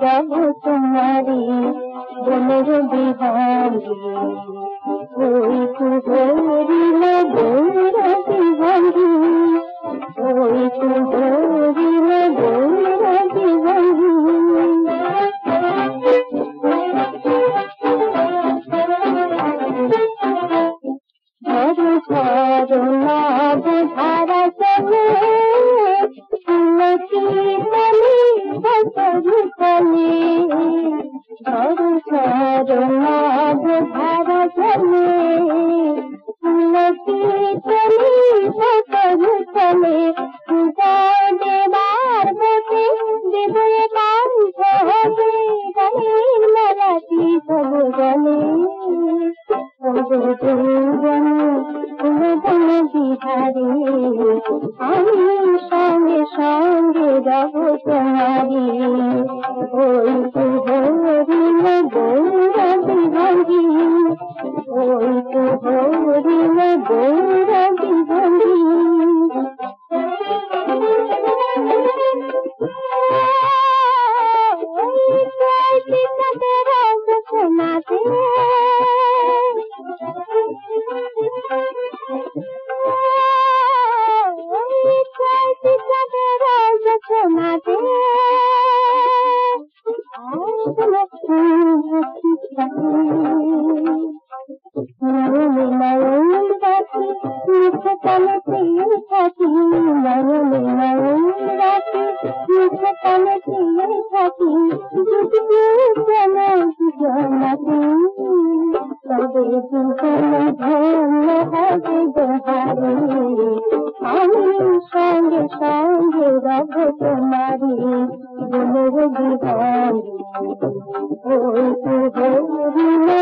যাব তোমারি বনের বিহারি ওই কুহরিলে বৈরাগী বন্ধু ওই কুহরিলে বৈরাগী বন্ধু ধরো ধরো নাব ধারা চলে তুলসী তলে বসরু তলে ধরো ধরো নাব ধারা চলে তুলসী তলে বসরু তলে জয় দেবার বসে দেবয়ে কান্ত হবে গানের মেলাটি সব গলে বিহারি আমি সঙ্গে সঙ্গে যাব তোমারি ওই কুহরিলে বৈরাগী বন্ধি ওই কুহরিলে বৈরাগী বন্ধি শোনাতে শোনাতে নয়ন রাখি মুখে কানে পেয়ে থাকি নয়ন রাখি মুখে কানে পেয়ে থাকি জনাতে তবে জীবনে ধন্য হবে দোহারি আমি সঙ্গে সঙ্গে রব তোমারি বনের বিহারি ওই কুহরিলে